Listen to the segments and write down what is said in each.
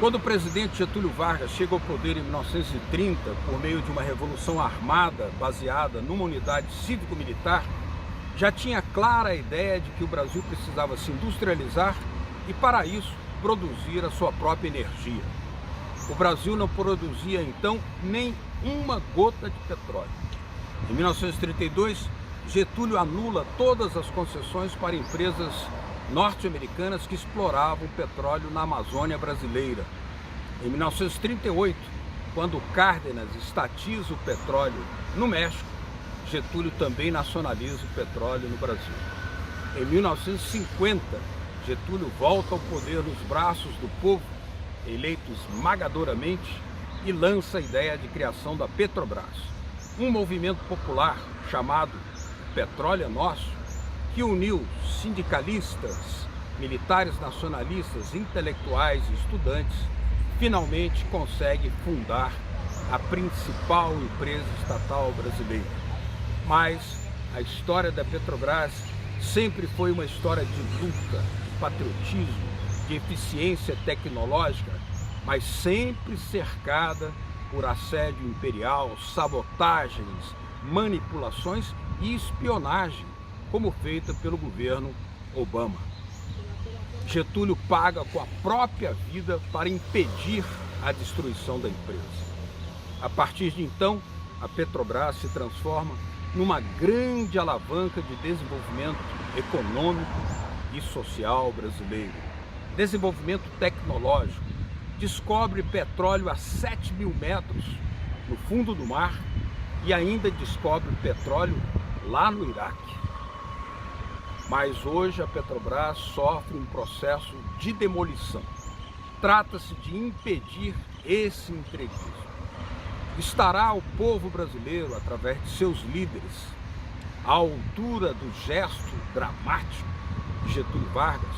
Quando o presidente Getúlio Vargas chega ao poder em 1930, por meio de uma revolução armada baseada numa unidade cívico-militar, já tinha clara a ideia de que o Brasil precisava se industrializar e, para isso, produzir a sua própria energia. O Brasil não produzia, então, nem uma gota de petróleo. Em 1932, Getúlio anula todas as concessões para empresas norte-americanas que exploravam o petróleo na Amazônia brasileira. Em 1938, quando Cárdenas estatiza o petróleo no México, Getúlio também nacionaliza o petróleo no Brasil. Em 1950, Getúlio volta ao poder nos braços do povo, eleito esmagadoramente, e lança a ideia de criação da Petrobras, um movimento popular chamado Petróleo é Nosso, que uniu sindicalistas, militares nacionalistas, intelectuais e estudantes, finalmente consegue fundar a principal empresa estatal brasileira. Mas a história da Petrobras sempre foi uma história de luta, de patriotismo, de eficiência tecnológica, mas sempre cercada por assédio imperial, sabotagens, manipulações e espionagem, como feita pelo governo Obama. Getúlio paga com a própria vida para impedir a destruição da empresa. A partir de então, a Petrobras se transforma numa grande alavanca de desenvolvimento econômico e social brasileiro. Desenvolvimento tecnológico. Descobre petróleo a 7.000 metros no fundo do mar e ainda descobre petróleo lá no Iraque. Mas hoje a Petrobras sofre um processo de demolição. Trata-se de impedir esse entreguismo. Estará o povo brasileiro, através de seus líderes, à altura do gesto dramático de Getúlio Vargas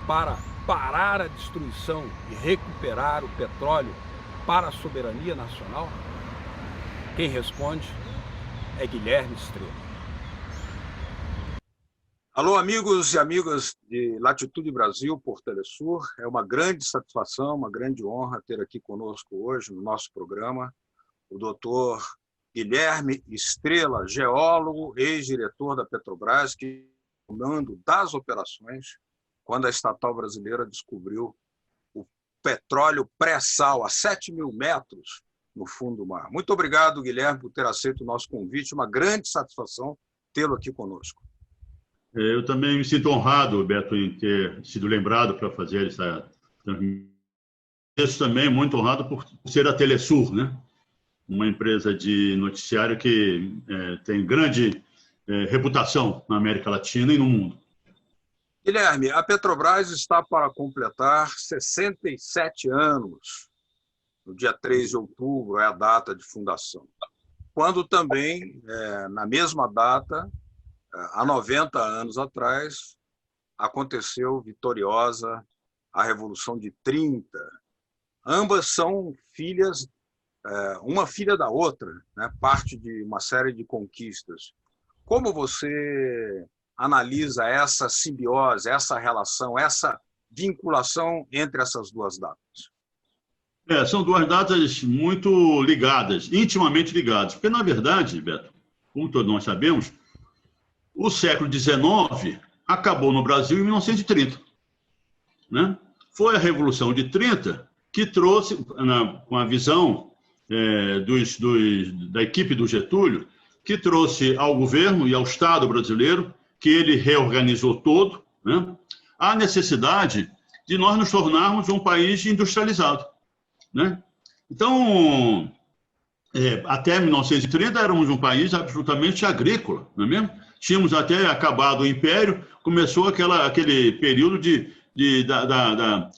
para parar a destruição e recuperar o petróleo para a soberania nacional? Quem responde é Guilherme Estrela. Alô, amigos e amigas de Latitude Brasil por Telesur. É uma grande satisfação, uma grande honra ter aqui conosco hoje, no nosso programa, o doutor Guilherme Estrela, geólogo, ex-diretor da Petrobras, que comando das operações quando a estatal brasileira descobriu o petróleo pré-sal a 7.000 metros no fundo do mar. Muito obrigado, Guilherme, por ter aceito o nosso convite. Uma grande satisfação tê-lo aqui conosco. Eu também me sinto honrado, Beto, em ter sido lembrado para fazer essa transmissão. Também muito honrado por ser a Telesur, né? Uma empresa de noticiário que tem grande reputação na América Latina e no mundo. Guilherme, a Petrobras está para completar 67 anos. No dia 3 de outubro é a data de fundação. Quando também, na mesma data, há 90 anos atrás, aconteceu vitoriosa a Revolução de 30. Ambas são filhas, uma filha da outra, né? Parte de uma série de conquistas. Como você analisa essa simbiose, essa relação, essa vinculação entre essas duas datas? São duas datas muito ligadas, intimamente ligadas, porque, na verdade, Beto, como todos nós sabemos, o século XIX acabou no Brasil em 1930. Né? Foi a Revolução de 30 que trouxe, com a visão da equipe do Getúlio, que trouxe ao governo e ao Estado brasileiro, que ele reorganizou todo, né, a necessidade de nós nos tornarmos um país industrializado. Né? Então, até 1930 éramos um país absolutamente agrícola, não é mesmo? Tínhamos até acabado o Império, começou aquele período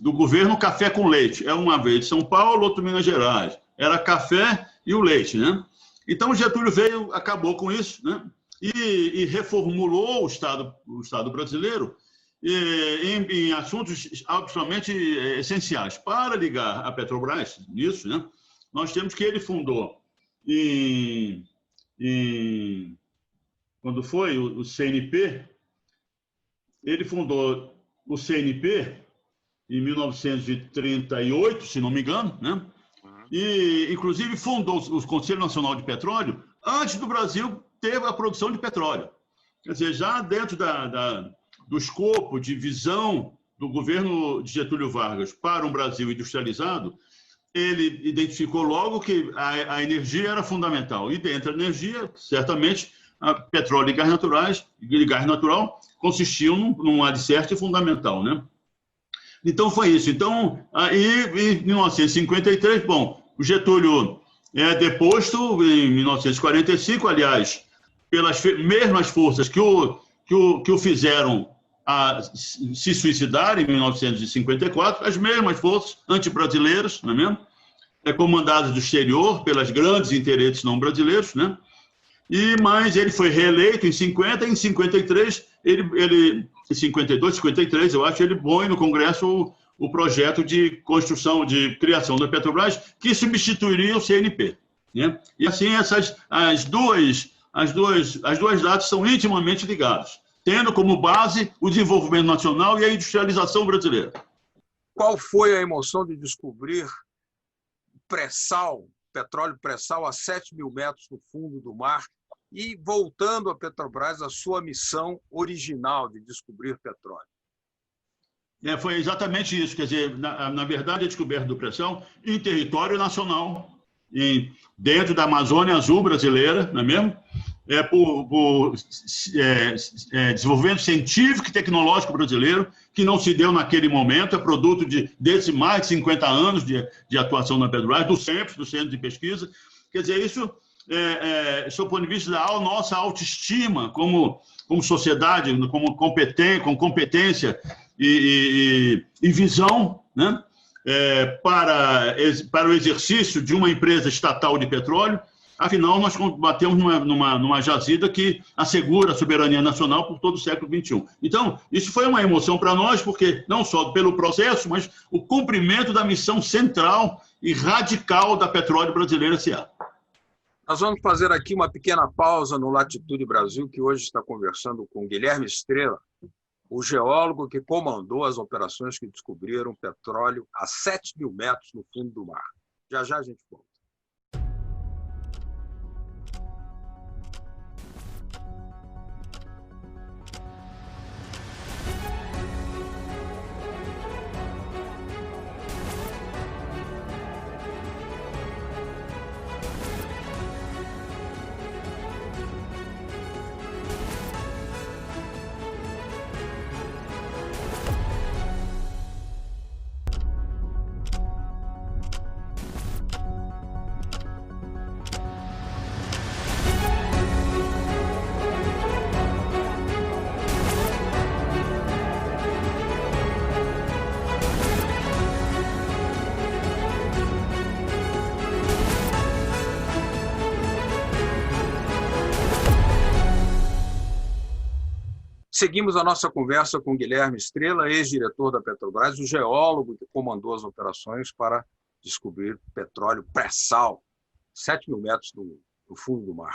do governo café com leite. É uma vez São Paulo, outra Minas Gerais. Era café e o leite, né? Então, Getúlio veio, acabou com isso, né? E reformulou o Estado brasileiro em assuntos absolutamente essenciais. Para ligar a Petrobras nisso, né? Nós temos que ele fundou quando foi o CNP, ele fundou o CNP em 1938, se não me engano, né? E, inclusive, fundou o Conselho Nacional de Petróleo antes do Brasil ter a produção de petróleo. Quer dizer, já dentro do escopo de visão do governo de Getúlio Vargas para um Brasil industrializado, ele identificou logo que a energia era fundamental. E dentro da energia, certamente, petróleo e gás natural consistiam num alicerce fundamental, né? Então, foi isso. Então, aí, em 1953, bom, o Getúlio é deposto em 1945, aliás, pelas mesmas forças que o fizeram se suicidar em 1954, as mesmas forças anti-brasileiras, não é mesmo? Comandadas do exterior pelos grandes interesses não brasileiros, né? Mas ele foi reeleito em 50, em 53, em 52, 53, eu acho, ele põe no Congresso o projeto de construção, de criação da Petrobras, que substituiria o CNP, né? E assim, as duas datas são intimamente ligadas, tendo como base o desenvolvimento nacional e a industrialização brasileira. Qual foi a emoção de descobrir pré-sal, petróleo pré-sal a 7.000 metros no fundo do mar e voltando a Petrobras a sua missão original de descobrir petróleo? Foi exatamente isso. Quer dizer, na verdade, a descoberta do pré-sal em território nacional, dentro da Amazônia Azul brasileira, não é mesmo? Por desenvolvimento científico e tecnológico brasileiro, que não se deu naquele momento, é produto desse mais de 50 anos de atuação na Petrobras, do Centro de Pesquisa. Quer dizer, isso, sob o ponto de vista da nossa autoestima como sociedade, com competência e visão, né? Para o exercício de uma empresa estatal de petróleo. Afinal, nós batemos numa jazida que assegura a soberania nacional por todo o século XXI. Então, isso foi uma emoção para nós, porque não só pelo processo, mas o cumprimento da missão central e radical da Petróleo Brasileira S.A. Nós vamos fazer aqui uma pequena pausa no Latitude Brasil, que hoje está conversando com Guilherme Estrela, o geólogo que comandou as operações que descobriram petróleo a 7.000 metros no fundo do mar. Já já a gente volta. Seguimos a nossa conversa com Guilherme Estrela, ex-diretor da Petrobras, o geólogo que comandou as operações para descobrir petróleo pré-sal, 7.000 metros no fundo do mar.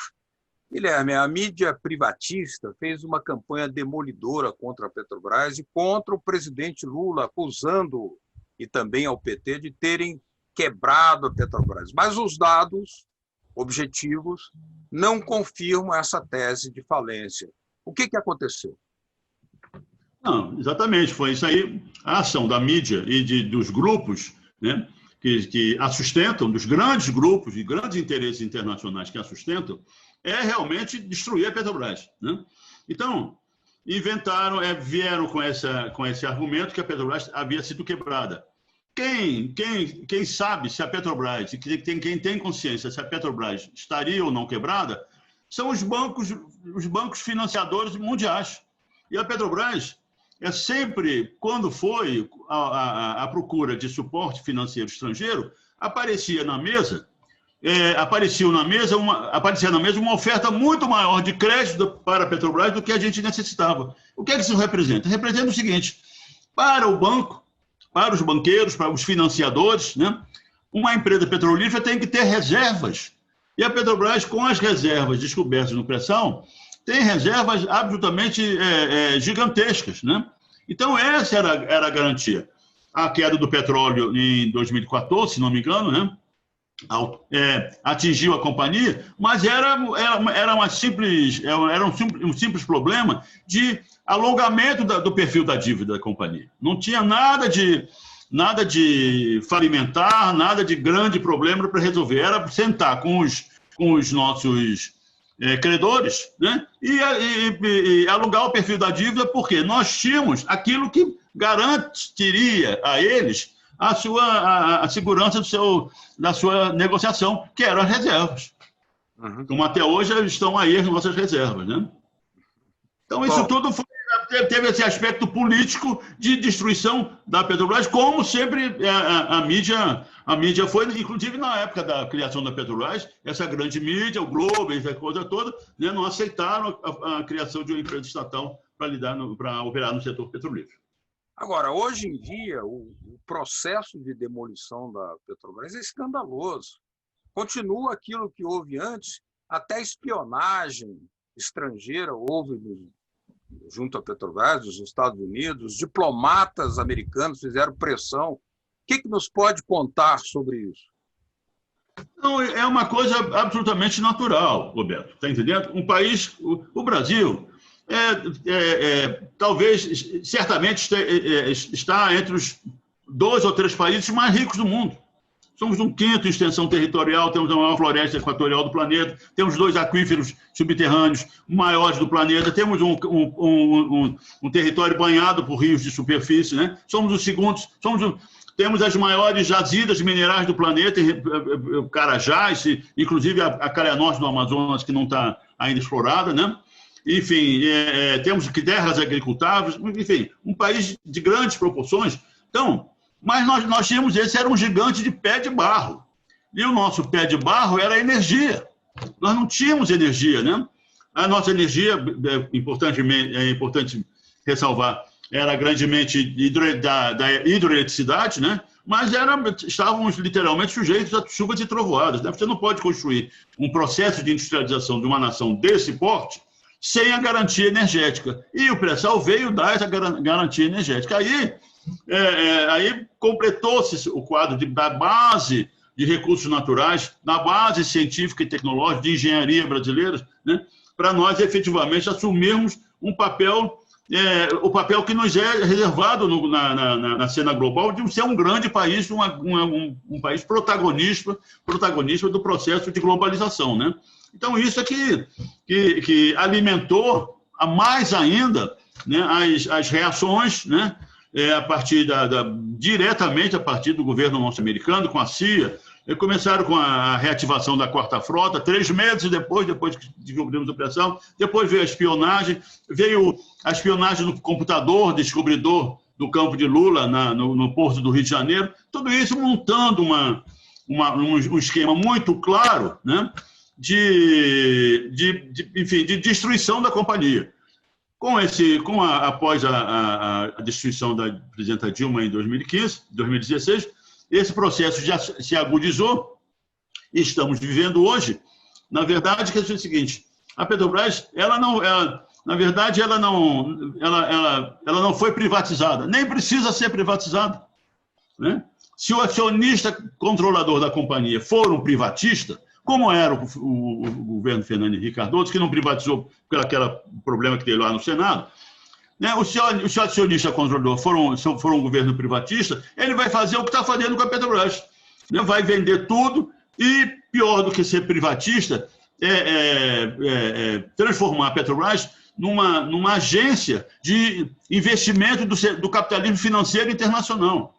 Guilherme, a mídia privatista fez uma campanha demolidora contra a Petrobras e contra o presidente Lula, acusando e também ao PT de terem quebrado a Petrobras. Mas os dados objetivos não confirmam essa tese de falência. O que aconteceu? Não, exatamente, foi isso aí. A ação da mídia e dos grupos, né, que a sustentam, dos grandes grupos e grandes interesses internacionais que a sustentam, é realmente destruir a Petrobras, né? Então, vieram com esse argumento que a Petrobras havia sido quebrada. Quem sabe se a Petrobras, quem tem consciência se a Petrobras estaria ou não quebrada, são os bancos financiadores mundiais. E a Petrobras sempre, quando foi à procura de suporte financeiro estrangeiro, aparecia na mesa uma oferta muito maior de crédito para a Petrobras do que a gente necessitava. O que é que isso representa? Representa o seguinte: para o banco, para os banqueiros, para os financiadores, né, uma empresa petrolífera tem que ter reservas. E a Petrobras, com as reservas descobertas no pré-sal, tem reservas absolutamente gigantescas, né? Então, essa era a garantia. a queda do petróleo em 2014, se não me engano, né? Atingiu a companhia, mas era um simples problema de alongamento do perfil da dívida da companhia. Não tinha nada de falimentar, nada de grande problema para resolver. Era sentar com os nossos credores, né? E alongar o perfil da dívida, porque nós tínhamos aquilo que garantiria a eles a segurança da sua negociação, que eram as reservas. Uhum. Como até hoje estão aí as nossas reservas, né? Então, isso tudo teve esse aspecto político de destruição da Petrobras, como sempre a mídia foi, inclusive na época da criação da Petrobras, essa grande mídia, o Globo, essa coisa toda, né, não aceitaram a criação de uma empresa estatal para operar no setor petrolífero. Agora, hoje em dia, o processo de demolição da Petrobras é escandaloso. Continua aquilo que houve antes, até espionagem estrangeira houve junto à Petrobras, nos Estados Unidos, diplomatas americanos fizeram pressão. O que nos pode contar sobre isso? Não, é uma coisa absolutamente natural, Roberto, está entendendo? Um país, o Brasil, talvez, certamente, está entre os 2 ou 3 países mais ricos do mundo. Somos um quinto em extensão territorial, temos a maior floresta equatorial do planeta, temos 2 aquíferos subterrâneos maiores do planeta, temos um território banhado por rios de superfície, né? Somos os segundos, temos as maiores jazidas minerais do planeta, Carajás, inclusive a Calha Norte do Amazonas, que não está ainda explorada, né? Enfim, temos terras agricultáveis, enfim, um país de grandes proporções. Então, mas nós tínhamos era um gigante de pé de barro. E o nosso pé de barro era a energia. Nós não tínhamos energia, né? A nossa energia, é importante ressalvar, era grandemente da hidroeletricidade, né? Mas estávamos literalmente sujeitos a chuvas e trovoadas, né? Você não pode construir um processo de industrialização de uma nação desse porte sem a garantia energética. E o pré-sal veio dar essa garantia energética. Aí completou-se o quadro da base de recursos naturais, na base científica e tecnológica de engenharia brasileira, né, para nós efetivamente assumirmos o papel que nos é reservado na cena global de ser um grande país, um país protagonista do processo de globalização, né? Então, isso é que alimentou mais ainda, né, as reações, né, diretamente a partir do governo norte-americano, com a CIA. Começaram com a reativação da Quarta Frota, 3 meses depois que descobrimos a operação. Depois veio a espionagem no computador descobridor do campo de Lula, no porto do Rio de Janeiro. Tudo isso montando um esquema muito claro, né, de destruição da companhia. Após a destruição da presidenta Dilma em 2016, esse processo já se agudizou e estamos vivendo hoje. Na verdade, que é o seguinte: a Petrobras, na verdade, ela não foi privatizada, nem precisa ser privatizada, né? Se o acionista controlador da companhia for um privatista, como era o governo Fernando Henrique Cardoso, que não privatizou por aquele problema que teve lá no Senado, né? Se o acionista controlador for um governo privatista, ele vai fazer o que está fazendo com a Petrobras, né? Vai vender tudo e, pior do que ser privatista, transformar a Petrobras numa agência de investimento do capitalismo financeiro internacional,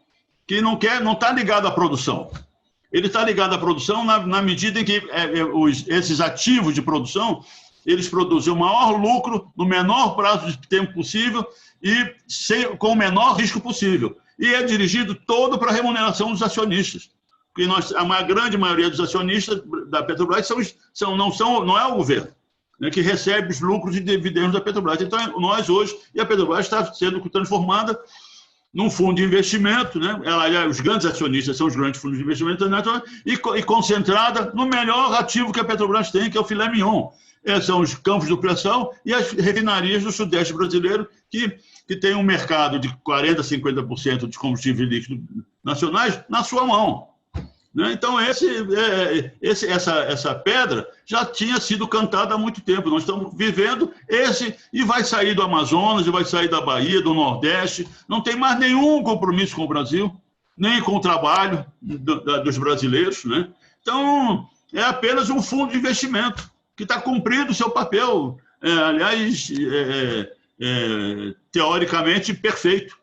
que não está ligado à produção. Ele está ligado à produção na medida em que esses ativos de produção, eles produzem o maior lucro no menor prazo de tempo possível e com o menor risco possível. E é dirigido todo para a remuneração dos acionistas. Porque a grande maioria dos acionistas da Petrobras não é o governo, né, que recebe os lucros e dividendos da Petrobras. Então, nós hoje, e a Petrobras está sendo transformada num fundo de investimento, né? Os grandes acionistas são os grandes fundos de investimento, né? E concentrada no melhor ativo que a Petrobras tem, que é o filé mignon. São os campos do pré-sal e as refinarias do Sudeste brasileiro, que tem um mercado de 40%, 50% de combustíveis líquidos nacionais na sua mão. Né? Então, essa pedra já tinha sido cantada há muito tempo. Nós estamos vivendo e vai sair do Amazonas, e vai sair da Bahia, do Nordeste. Não tem mais nenhum compromisso com o Brasil, nem com o trabalho dos brasileiros. Né? Então, é apenas um fundo de investimento que está cumprindo o seu papel, aliás, teoricamente perfeito.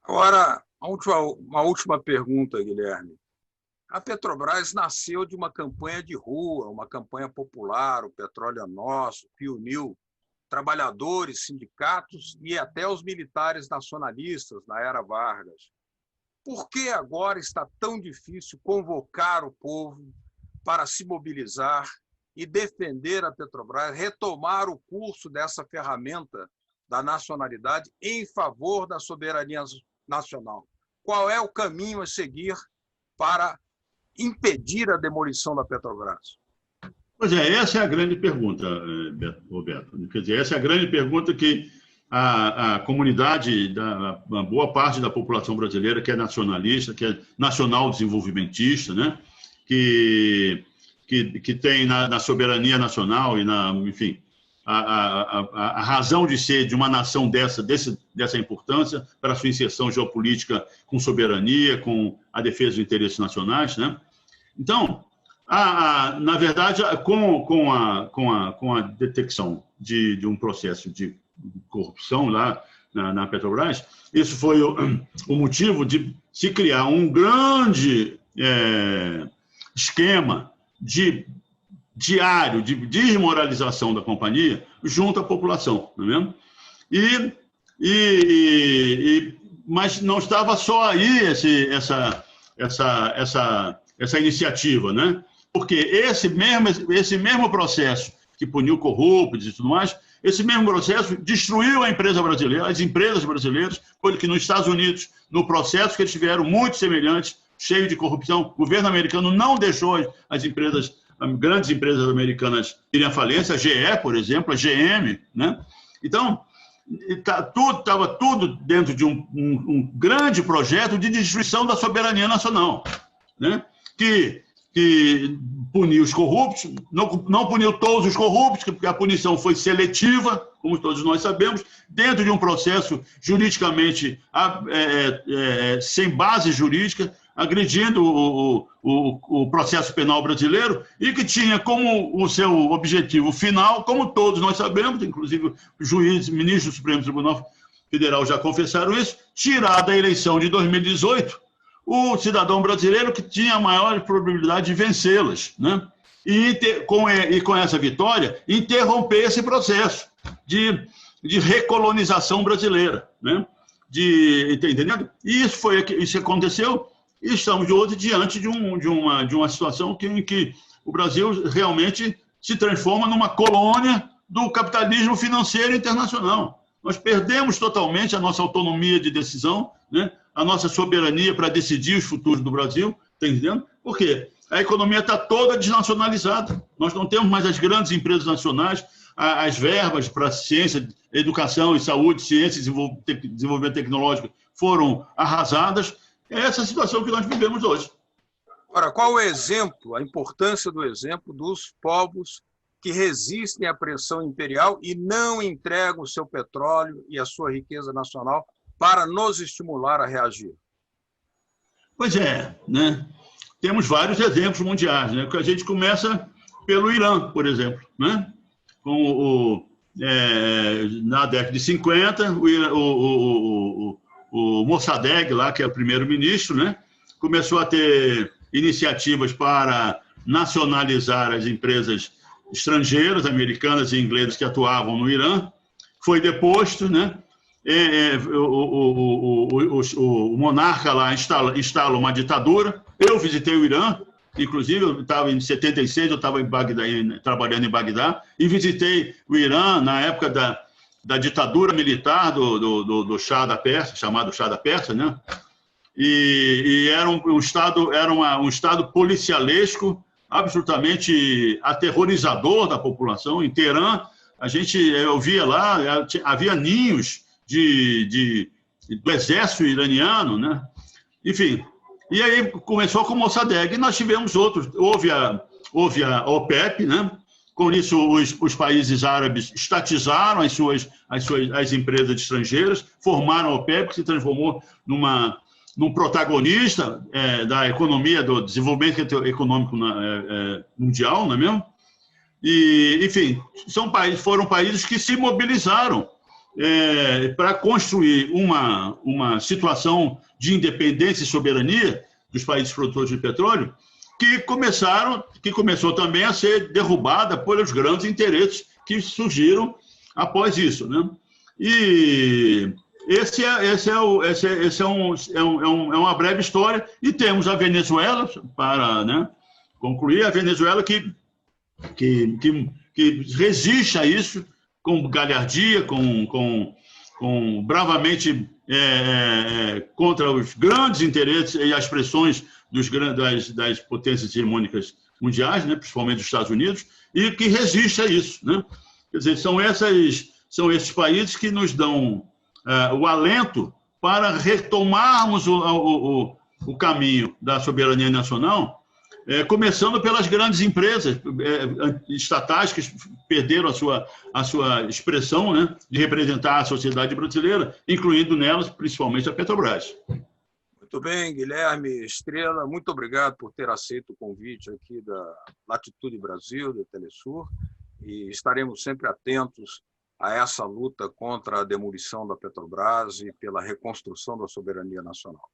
Agora, uma última pergunta, Guilherme. A Petrobras nasceu de uma campanha de rua, uma campanha popular, o petróleo é nosso, que uniu trabalhadores, sindicatos e até os militares nacionalistas na era Vargas. Por que agora está tão difícil convocar o povo para se mobilizar e defender a Petrobras, retomar o curso dessa ferramenta da nacionalidade em favor da soberania nacional? Qual é o caminho a seguir para impedir a demolição da Petrobras? Pois é, essa é a grande pergunta, Roberto. Quer dizer, essa é a grande pergunta que a comunidade, uma boa parte da população brasileira que é nacionalista, que é nacional desenvolvimentista, né? que tem na soberania nacional e enfim, a razão de ser de uma nação dessa importância para a sua inserção geopolítica com soberania, com a defesa dos interesses nacionais, né? Então, na verdade, com a detecção de um processo de corrupção lá na Petrobras, isso foi o motivo de se criar um grande esquema diário de desmoralização da companhia junto à população, não é mesmo? Mas não estava só aí essa iniciativa, né? Porque esse mesmo processo que puniu corruptos e tudo mais, esse mesmo processo destruiu a empresa brasileira, as empresas brasileiras, porque nos Estados Unidos, no processo que eles tiveram muito semelhante, cheio de corrupção, o governo americano não deixou as grandes empresas americanas irem à falência, a GE, por exemplo, a GM, né? Então, estava tudo dentro de um grande projeto de destruição da soberania nacional, né? Que puniu os corruptos, não puniu todos os corruptos, porque a punição foi seletiva, como todos nós sabemos, dentro de um processo juridicamente sem base jurídica, agredindo o processo penal brasileiro e que tinha como o seu objetivo final, como todos nós sabemos, inclusive juízes, ministros do Supremo Tribunal Federal já confessaram isso, tirar da eleição de 2018 o cidadão brasileiro que tinha a maior probabilidade de vencê-las, né? E com essa vitória, interromper esse processo de recolonização brasileira, né? Está entendendo? E isso aconteceu, e estamos hoje diante de uma situação em que o Brasil realmente se transforma numa colônia do capitalismo financeiro internacional. Nós perdemos totalmente a nossa autonomia de decisão, né? A nossa soberania para decidir os futuros do Brasil, está entendendo? Por quê? A economia está toda desnacionalizada. Nós não temos mais as grandes empresas nacionais, as verbas para ciência, educação e saúde, ciência e desenvolvimento tecnológico foram arrasadas. É essa situação que nós vivemos hoje. Ora, qual o exemplo, a importância do exemplo dos povos que resistem à pressão imperial e não entregam o seu petróleo e a sua riqueza nacional para nos estimular a reagir? Pois é, né? Temos vários exemplos mundiais, né? Que a gente começa pelo Irã, por exemplo, né? Na década de 50, o Mossadegh, lá, que é o primeiro-ministro, né? Começou a ter iniciativas para nacionalizar as empresas estrangeiras, americanas e inglesas que atuavam no Irã. Foi deposto, né? O monarca lá instala uma ditadura. Eu visitei o Irã, inclusive eu estava em 76, eu estava trabalhando em Bagdá, e visitei o Irã na época da ditadura militar do Shah da Pérsia, chamado Shah da Pérsia, né? E era um estado policialesco, absolutamente aterrorizador da população. Em Teherã, Eu via lá, havia ninhos do exército iraniano, né? Enfim, e aí começou com o Mossadegh, e nós tivemos outros. Houve a OPEP, né? Com isso, os países árabes estatizaram as empresas estrangeiras, formaram a OPEP, que se transformou num protagonista da economia, do desenvolvimento econômico mundial, não é mesmo? E, enfim, foram países que se mobilizaram para construir uma situação de independência e soberania dos países produtores de petróleo, que começou também a ser derrubada pelos grandes interesses que surgiram após isso, né? E esse é uma breve história. E temos a Venezuela, para, né, concluir, a Venezuela que resiste a isso com galhardia, bravamente contra os grandes interesses e as pressões das potências hegemônicas mundiais, né, principalmente dos Estados Unidos, e que resiste a isso, né? Quer dizer, são esses países que nos dão o alento para retomarmos o caminho da soberania nacional, começando pelas grandes empresas estatais que perderam a sua expressão, né, de representar a sociedade brasileira, incluindo nelas, principalmente, a Petrobras. Muito bem, Guilherme Estrela, muito obrigado por ter aceito o convite aqui da Latitude Brasil, da Telesur, e estaremos sempre atentos a essa luta contra a demolição da Petrobras e pela reconstrução da soberania nacional.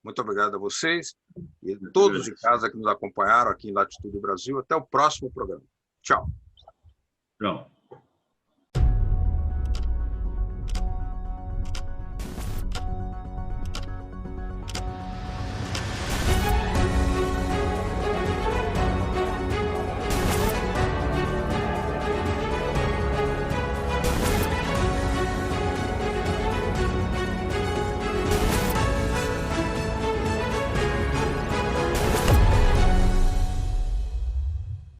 Muito obrigado a vocês e a todos de casa que nos acompanharam aqui em Latitude Brasil. Até o próximo programa. Tchau. Tchau.